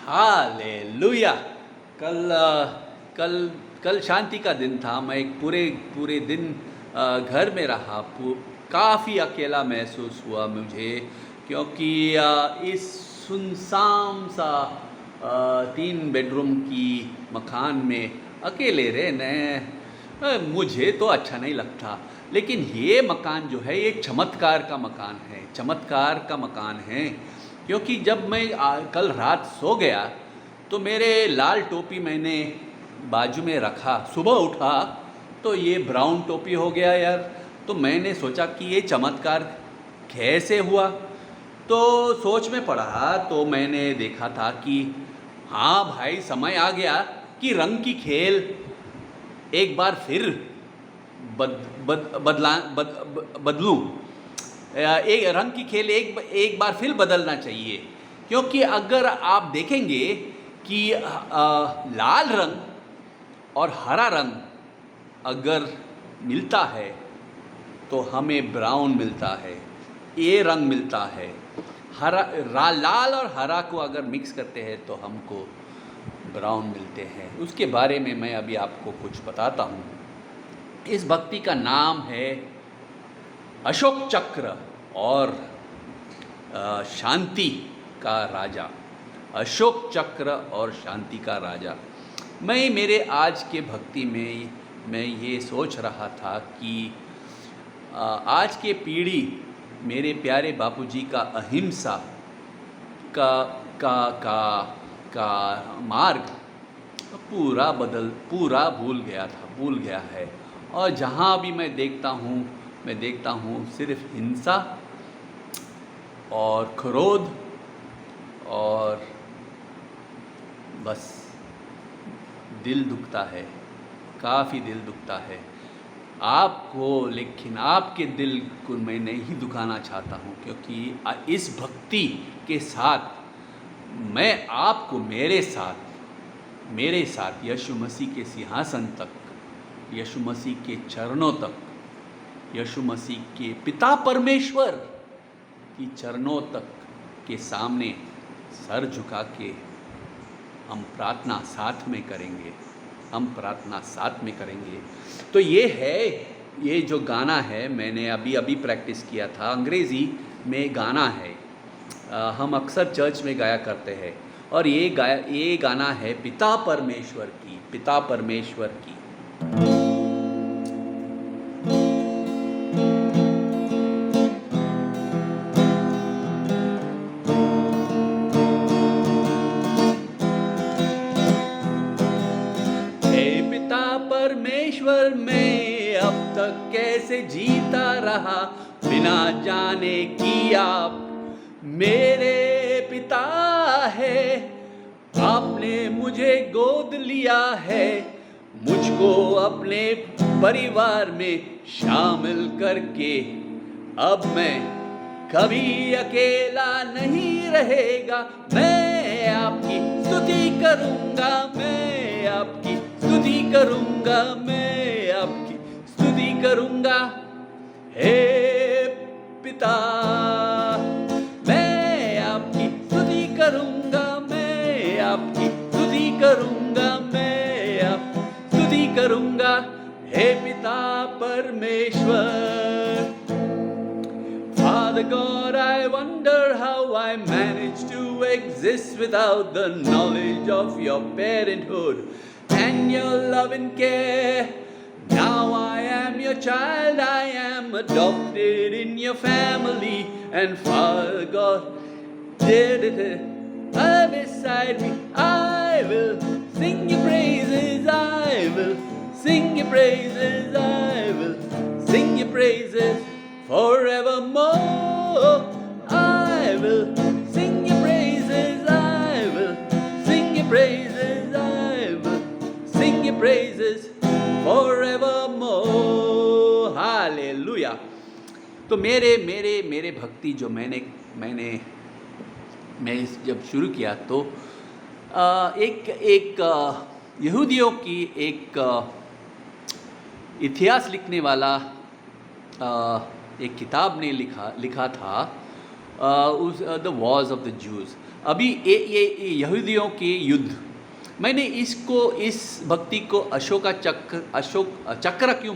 Hallelujah. कल कल कल शांति का दिन था। मैं एक पूरे पूरे दिन घर में रहा। काफ़ी अकेला महसूस हुआ मुझे, क्योंकि इस सुनसान सा 3 बेडरूम की मकान में अकेले रहने मुझे तो अच्छा नहीं लगता। लेकिन ये मकान जो है ये चमत्कार का मकान है, चमत्कार का मकान है। क्योंकि जब मैं कल रात सो गया तो मेरे लाल टोपी मैंने बाजू में रखा, सुबह उठा तो ये ब्राउन टोपी हो गया यार। तो मैंने सोचा कि ये चमत्कार कैसे हुआ। तो सोच में पड़ा तो मैंने देखा था कि हाँ भाई, समय आ गया कि रंग की खेल एक बार फिर बदलूं। एक रंग की खेल एक बार फिर बदलना चाहिए। क्योंकि अगर आप देखेंगे कि लाल रंग और हरा रंग अगर मिलता है तो हमें ब्राउन मिलता है, ये रंग मिलता है। लाल और हरा को अगर मिक्स करते हैं तो हमको ब्राउन मिलते हैं। उसके बारे में मैं अभी आपको कुछ बताता हूँ। इस भक्ति का नाम है अशोक चक्र और शांति का राजा। अशोक चक्र और शांति का राजा। मैं मेरे आज के भक्ति में मैं ये सोच रहा था कि आज के पीढ़ी मेरे प्यारे बापूजी का अहिंसा का मार्ग पूरा भूल गया है। और जहाँ भी मैं देखता हूँ सिर्फ हिंसा और क्रोध और बस दिल दुखता है, काफ़ी दिल दुखता है आपको। लेकिन आपके दिल को मैं नहीं दुखाना चाहता हूँ, क्योंकि इस भक्ति के साथ मैं आपको मेरे साथ यीशु मसीह के सिंहासन तक, यीशु मसीह के चरणों तक, यीशु मसीह के पिता परमेश्वर की चरणों तक के सामने सर झुका के हम प्रार्थना साथ में करेंगे। तो ये जो गाना है मैंने अभी प्रैक्टिस किया था। अंग्रेज़ी में गाना है, हम अक्सर चर्च में गाया करते हैं। और ये गाना है पिता परमेश्वर की। परमेश्वर में अब तक कैसे जीता रहा, बिना जाने कि आप मेरे पिता है। आपने मुझे गोद लिया है, मुझको अपने परिवार में शामिल करके अब मैं कभी अकेला नहीं रहेगा। मैं आपकी स्तुति करूँगा, मैं आपकी स्तुति करूँगा, मैं आपकी स्तुति करूँगा। हे पिता, मैं आपकी स्तुति करूँगा, मैं आपकी स्तुति करूँगा, मैं आपकी स्तुति करूँगा। हे पिता परमेश्वर। Father God, I wonder how I managed to exist without the knowledge of your parenthood and your love and care. Now I am your child, I am adopted in your family, and Father God, beside me, I will sing your praises, I will sing your praises, I will sing your praises forevermore. I will sing your praises, I will sing your praises, I will sing your praises forevermore. Hallelujah. तो मेरे भक्ति जो मैं जब शुरू किया तो एक यहूदियों की एक इतिहास लिखने वाला एक किताब ने लिखा था। उस the Wars of the juice. अभी ये यहूदियों के युद्ध, मैंने इसको, इस भक्ति को अशोक चक्र क्यों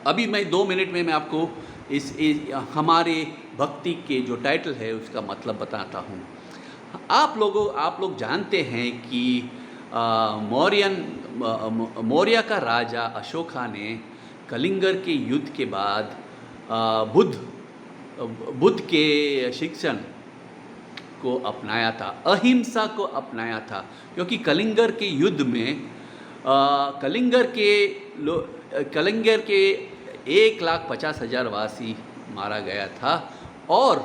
अभी मैं 2 मिनट में मैं आपको इस हमारे भक्ति के जो टाइटल है उसका मतलब बताता हूँ। आप लोग जानते हैं कि मौर्य का राजा अशोका ने कलिंगर के युद्ध के बाद बुद्ध के शिक्षण को अपनाया था, अहिंसा को अपनाया था। क्योंकि कलिंगर के युद्ध में कलिंगर के 1,50,000 वासी मारा गया था, और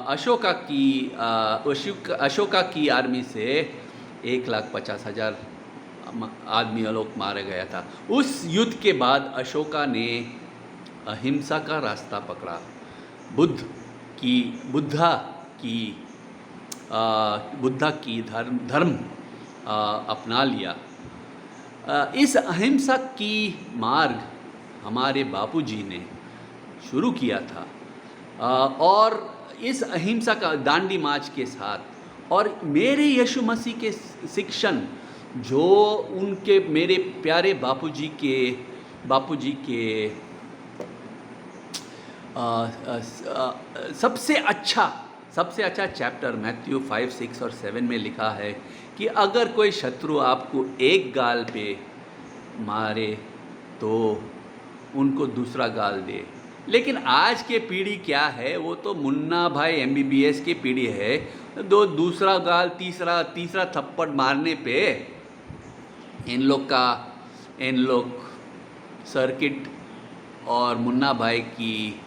अशोका की आर्मी से 1,50,000 आदमी लोग मारा गया था। उस युद्ध के बाद अशोका ने अहिंसा का रास्ता पकड़ा, बुद्धा की धर्म अपना लिया। इस अहिंसा की मार्ग हमारे बापूजी ने शुरू किया था, और इस अहिंसा का दांडी मार्च के साथ, और मेरे यीशु मसीह के शिक्षण जो उनके मेरे प्यारे बापूजी के सबसे अच्छा चैप्टर मैथ्यू 5, 6 और 7 में लिखा है कि अगर कोई शत्रु आपको एक गाल पे मारे तो उनको दूसरा गाल दे। लेकिन आज के पीढ़ी क्या है, वो तो मुन्ना भाई MBBS की पीढ़ी है। दूसरा गाल तीसरा थप्पड़ मारने पे इन लोग सर्किट और मुन्ना भाई की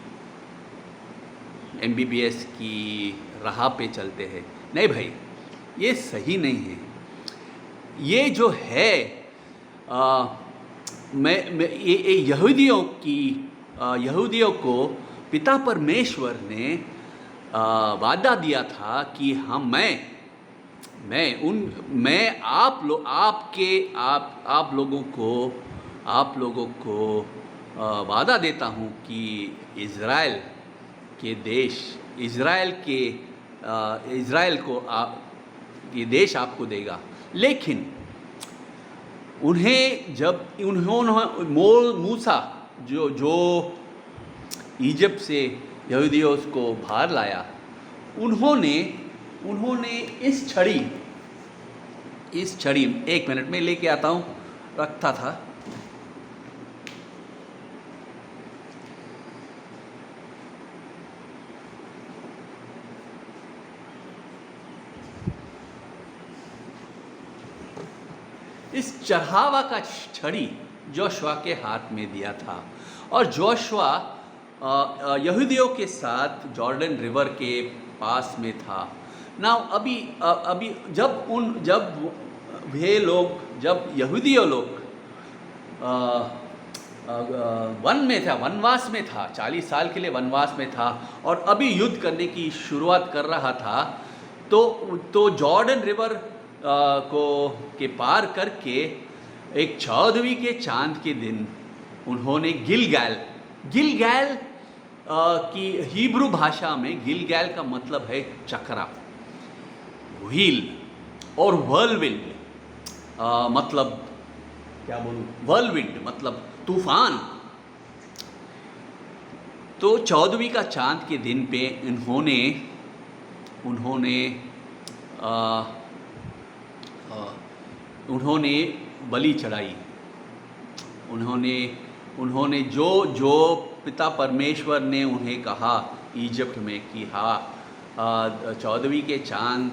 MBBS की राह पे चलते हैं। नहीं भाई, ये सही नहीं है। ये जो है ये यहूदियों को पिता परमेश्वर ने वादा दिया था कि मैं आप लोगों को वादा देता हूँ कि इज़राइल को ये देश आपको देगा। लेकिन उन्होंने मूसा जो इजिप्ट से यहूदियों को बाहर लाया, उन्होंने इस छड़ी 1 मिनट में लेके आता हूँ, रखता था। इस चढ़ावा का छड़ी जोशुआ के हाथ में दिया था, और जोशुआ यहूदियों के साथ जॉर्डन रिवर के पास में था। ना अभी जब यहूदियों लोग वनवास में था, 40 साल के लिए वनवास में था, और अभी युद्ध करने की शुरुआत कर रहा था, तो जॉर्डन रिवर के पार करके एक 14वीं के चांद के दिन उन्होंने गिलगैल की हिब्रू भाषा में गिलगैल का मतलब है चक्रा, व्हील, और व्हर्लविंड मतलब क्या बोलूं, व्हर्लविंड मतलब तूफान। तो 14वीं का चांद के दिन पे उन्होंने बलि चढ़ाई। उन्होंने जो पिता परमेश्वर ने उन्हें कहा इजिप्ट में कि 14वीं के चांद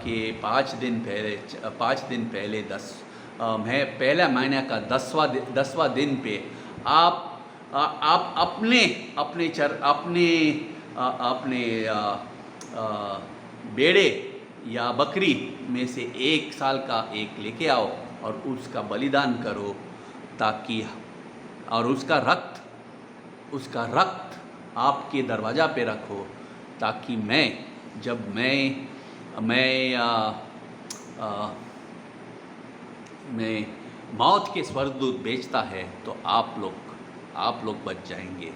के 5 दिन पहले पहला महीने का 10वां दिन पे आप अपने बेड़े या बकरी में से 1 साल का एक लेके आओ और उसका बलिदान करो, ताकि और उसका रक्त आपके दरवाज़ा पे रखो, ताकि जब मैं मौत के स्वर्गदूत भेजता है तो आप लोग आप लोग बच जाएंगे।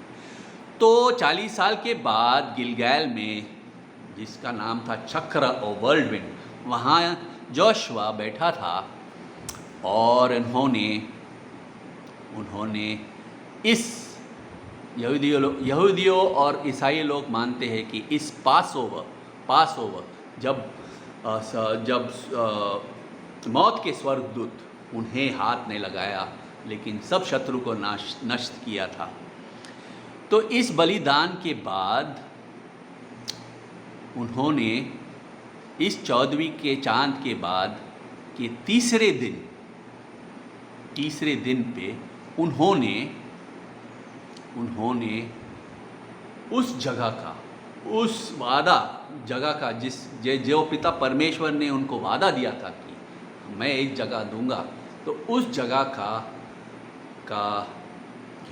तो 40 साल के बाद गिलगैल में, जिसका नाम था चक्र और वर्ल्ड विंड, वहाँ जोशुआ बैठा था और उन्होंने इस यहूदियों और ईसाई लोग मानते हैं कि इस पास ओवर जब मौत के स्वर्गदूत उन्हें हाथ नहीं लगाया, लेकिन सब शत्रु को नष्ट किया था। तो इस बलिदान के बाद उन्होंने इस 14वीं के चांद के बाद के तीसरे दिन पे उन्होंने उस जगह का, उस जगह का जो पिता परमेश्वर ने उनको वादा दिया था कि मैं एक जगह दूंगा, तो उस जगह का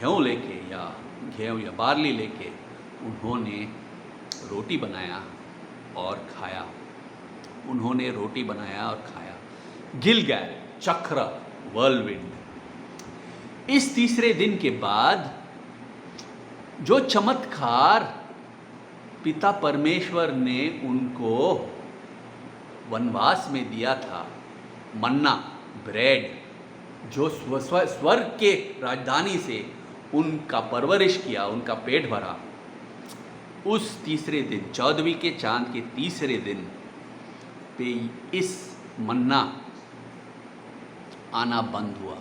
गेहूँ या बार्ली लेके उन्होंने रोटी बनाया और खाया। गिलगैल, चक्र, वर्लविंड। इस तीसरे दिन के बाद जो चमत्कार पिता परमेश्वर ने उनको वनवास में दिया था, मन्ना, ब्रेड, जो स्वर्ग के राजधानी से उनका परवरिश किया, उनका पेट भरा, उस तीसरे दिन 14वीं के चांद के तीसरे दिन पे इस मन्ना आना बंद हुआ।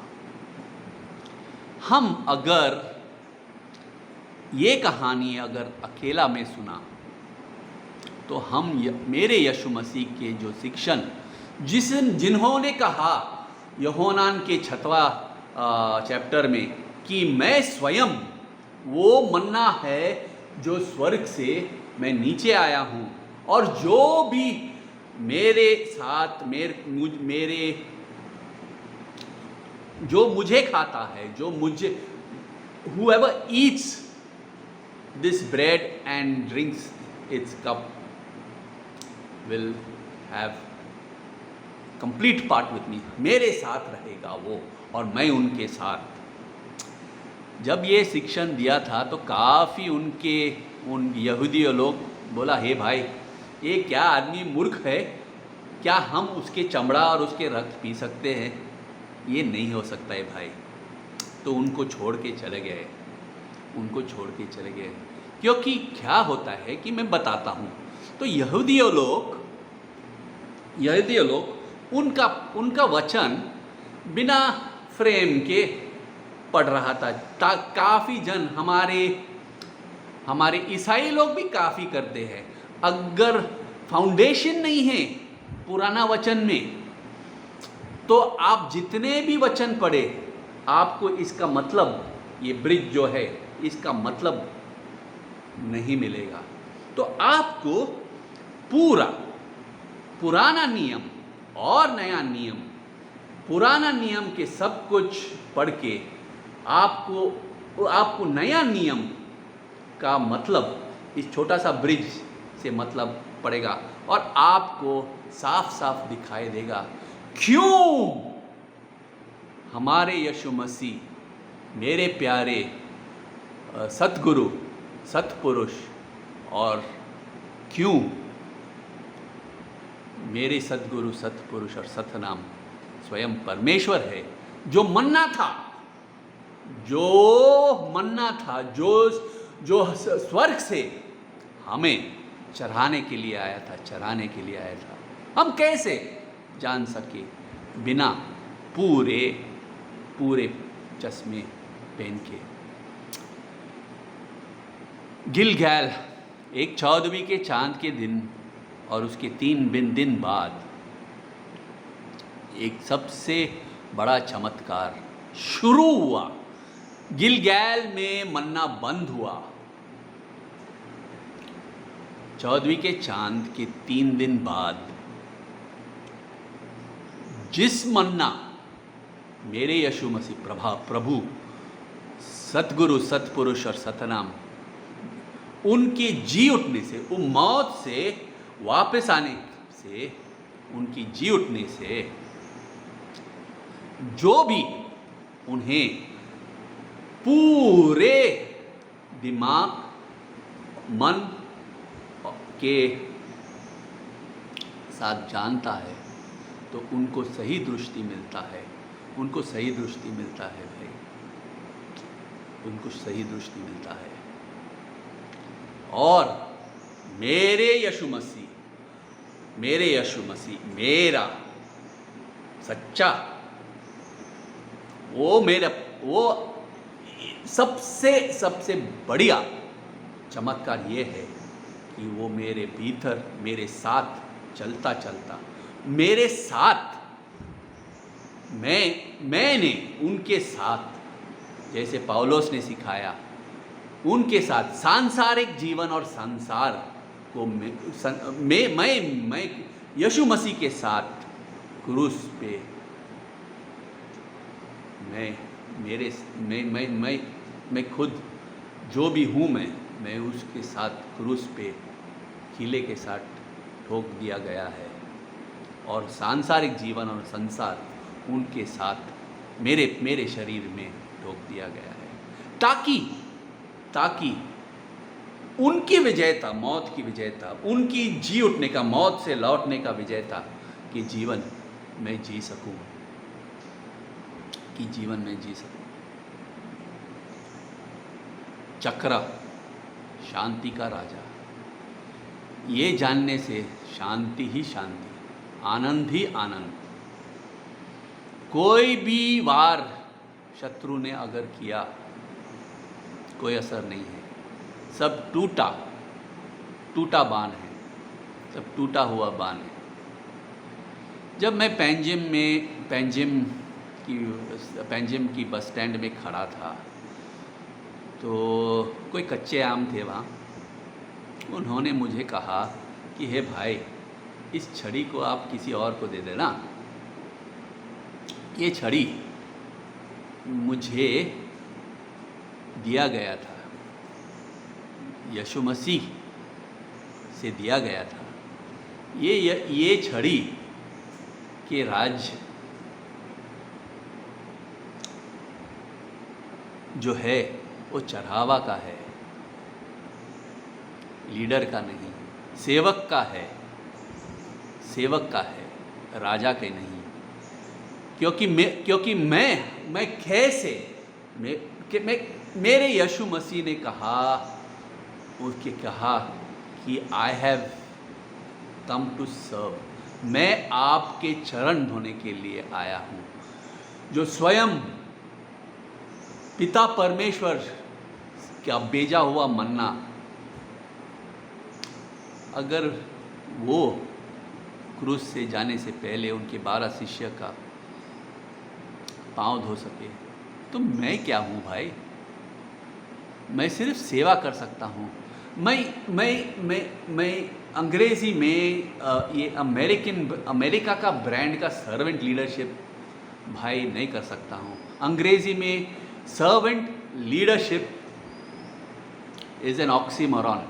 हम अगर ये कहानी अकेला में सुना तो हम मेरे यीशु मसीह के जो शिक्षण जिन्होंने कहा यूहन्ना के 6वां चैप्टर में कि मैं स्वयं वो मन्ना है जो स्वर्ग से मैं नीचे आया हूँ, और जो भी मेरे साथ जो मुझे खाता है, whoever eats this bread and drinks its cup will have complete part with me, मेरे साथ रहेगा वो और मैं उनके साथ। जब ये शिक्षण दिया था तो काफ़ी उन यहूदी लोग बोला, हे भाई, ये क्या आदमी मूर्ख है, क्या हम उसके चमड़ा और उसके रक्त पी सकते हैं? ये नहीं हो सकता है भाई। तो उनको छोड़ के चले गए, क्योंकि क्या होता है कि मैं बताता हूँ। तो यहूदी लोग उनका वचन बिना फ्रेम के पढ़ रहा था। काफ़ी जन हमारे ईसाई लोग भी काफ़ी करते हैं। अगर फाउंडेशन नहीं है पुराना वचन में, तो आप जितने भी वचन पढ़े, आपको इसका मतलब, ये ब्रिज जो है, इसका मतलब नहीं मिलेगा। तो आपको पूरा पुराना नियम और नया नियम, पुराना नियम के सब कुछ पढ़ के आपको नया नियम का मतलब, इस छोटा सा ब्रिज से मतलब पड़ेगा, और आपको साफ साफ दिखाई देगा क्यों हमारे यीशु मसीह, मेरे प्यारे सतगुरु, सतपुरुष, और क्यों मेरे सतगुरु, सतपुरुष और सतनाम स्वयं परमेश्वर है, जो मन्ना था, जो स्वर्ग से हमें चढ़ाने के लिए आया था। हम कैसे जान सके बिना पूरे चश्मे पहन के? गिलगैल एक 14वीं के चांद के दिन और उसके 3 दिन बाद एक सबसे बड़ा चमत्कार शुरू हुआ। गिलगैल में मन्ना बंद हुआ। 14वीं के चांद के 3 दिन बाद जिस मन्ना मेरे यीशु मसीह प्रभु, सतगुरु, सतपुरुष और सतनाम, उनके जी उठने से, वो मौत से वापस आने से, उनकी जी उठने से जो भी उन्हें पूरे दिमाग मन के साथ जानता है तो उनको सही दृष्टि मिलता है, उनको सही दृष्टि मिलता है भाई, उनको सही दृष्टि मिलता है। और मेरे यीशु मसीह, मेरा सच्चा, वो सबसे बढ़िया चमत्कार ये है कि वो मेरे भीतर मेरे साथ चलता चलता मेरे साथ, मैंने उनके साथ, जैसे पौलुस ने सिखाया, उनके साथ सांसारिक जीवन और संसार को मैं यीशु मसीह के साथ क्रूस पे मैं खुद जो भी हूँ, मैं उसके साथ क्रूस पे किले के साथ ठोक दिया गया है, और सांसारिक जीवन और संसार उनके साथ मेरे शरीर में ठोक दिया गया है, ताकि उनकी विजयता, मौत की विजयता, उनकी जी उठने का, मौत से लौटने का विजयता कि जीवन मैं जी सकूं, चक्र शांति का राजा, ये जानने से शांति ही शांति, आनंद ही आनंद। कोई भी वार शत्रु ने अगर किया कोई असर नहीं है, सब टूटा बाण है, सब टूटा हुआ बाण है। जब मैं पेंजिम की बस स्टैंड में खड़ा था तो कोई कच्चे आम थे वहाँ, उन्होंने मुझे कहा कि हे भाई, इस छड़ी को आप किसी और को दे देना, ये छड़ी मुझे दिया गया था, यीशु मसीह से दिया गया था, ये छड़ी के राज्य जो है वो चढ़ावा का है, लीडर का नहीं, सेवक का है, राजा के नहीं। क्योंकि मैं कैसे मेरे यीशु मसीह ने कहा कि I have come to serve, मैं आपके चरण धोने के लिए आया हूँ। जो स्वयं पिता परमेश्वर का भेजा हुआ मन्ना, अगर वो क्रूस से जाने से पहले उनके 12 शिष्य का पांव धो सके, तो मैं क्या हूँ भाई? मैं सिर्फ सेवा कर सकता हूँ। मैं अंग्रेज़ी में ये अमेरिका का ब्रांड का सर्वेंट लीडरशिप भाई नहीं कर सकता हूँ। अंग्रेज़ी में servant leadership is an oxymoron.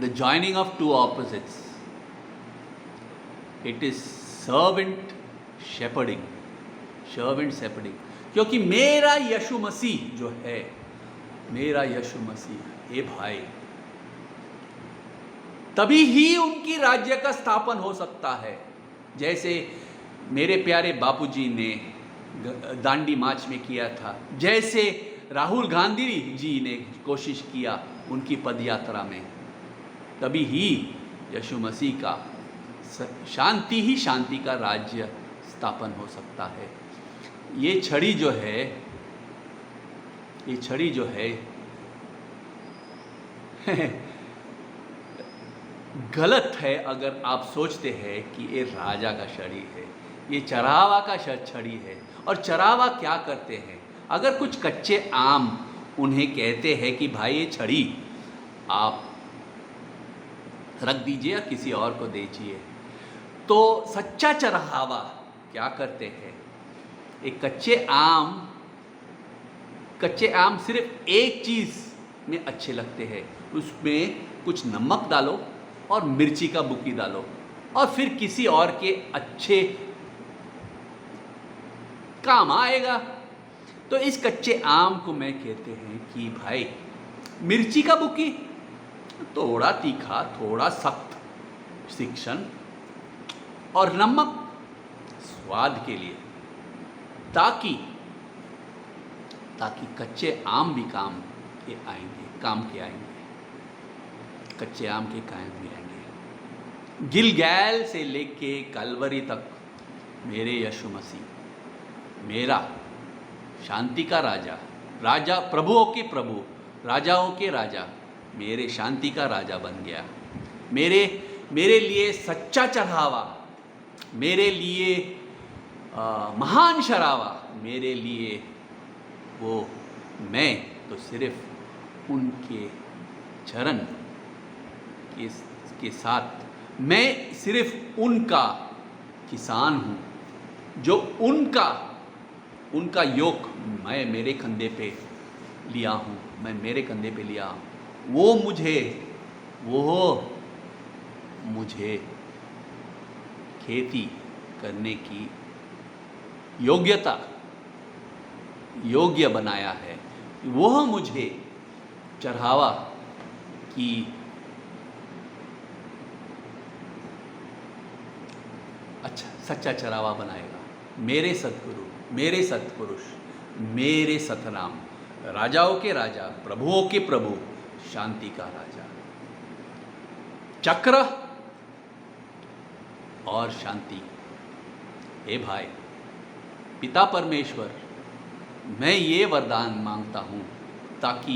The joining of two opposites. It is servant shepherding. क्योंकि मेरा यीशु मसीह जो है, ये भाई, तभी ही उनकी राज्य का स्थापन हो सकता है। जैसे मेरे प्यारे बापूजी ने दांडी मार्च में किया था, जैसे राहुल गांधी जी ने कोशिश किया उनकी पदयात्रा में, तभी ही यीशु मसीह का शांति का राज्य स्थापन हो सकता है। ये छड़ी जो है गलत है अगर आप सोचते हैं कि ये राजा का छड़ी है, ये चरावा का छड़ी है। और चरावा क्या करते हैं? अगर कुछ कच्चे आम उन्हें कहते हैं कि भाई ये छड़ी आप रख दीजिए या किसी और को दीजिए, तो सच्चा चरावा क्या करते हैं? एक कच्चे आम सिर्फ एक चीज़ में अच्छे लगते हैं, उसमें कुछ नमक डालो और मिर्ची का बुकी डालो और फिर किसी और के अच्छे काम आएगा। तो इस कच्चे आम को मैं कहते हैं कि भाई मिर्ची का बुकी, थोड़ा तीखा, थोड़ा सख्त, शिक्षण और नमक स्वाद के लिए, ताकि कच्चे आम भी काम के आएंगे, कच्चे आम के काम भी आएंगे। गिलगैल से लेके कलवरी तक मेरे यीशु मसीह, मेरा शांति का राजा, प्रभुओं के प्रभु, राजाओं के राजा, मेरे शांति का राजा बन गया। मेरे लिए सच्चा चढ़ावा, मेरे लिए महान शरावा, मेरे लिए वो, मैं तो सिर्फ उनके चरण के साथ, मैं सिर्फ उनका किसान हूँ, जो उनका योक मैं मेरे कंधे पे लिया हूँ, वो मुझे खेती करने की योग्य बनाया है, वह मुझे चढ़ावा की सच्चा चढ़ावा बनाएगा। मेरे सद्गुरु, मेरे सत्पुरुष, मेरे सतनाम, राजाओं के राजा, प्रभुओं के प्रभु, शांति का राजा, चक्र और शांति। हे भाई, पिता परमेश्वर, मैं ये वरदान मांगता हूँ ताकि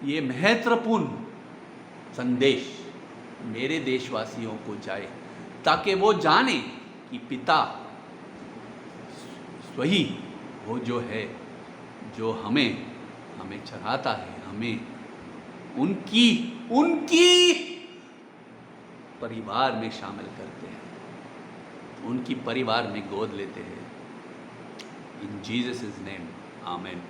ये महत्वपूर्ण संदेश मेरे देशवासियों को जाए, ताकि वो जाने कि पिता वही वो जो है, जो हमें चढ़ाता है, हमें उनकी परिवार में शामिल करते हैं, उनकी परिवार में गोद लेते हैं। इन जीसस नेम, आमेन।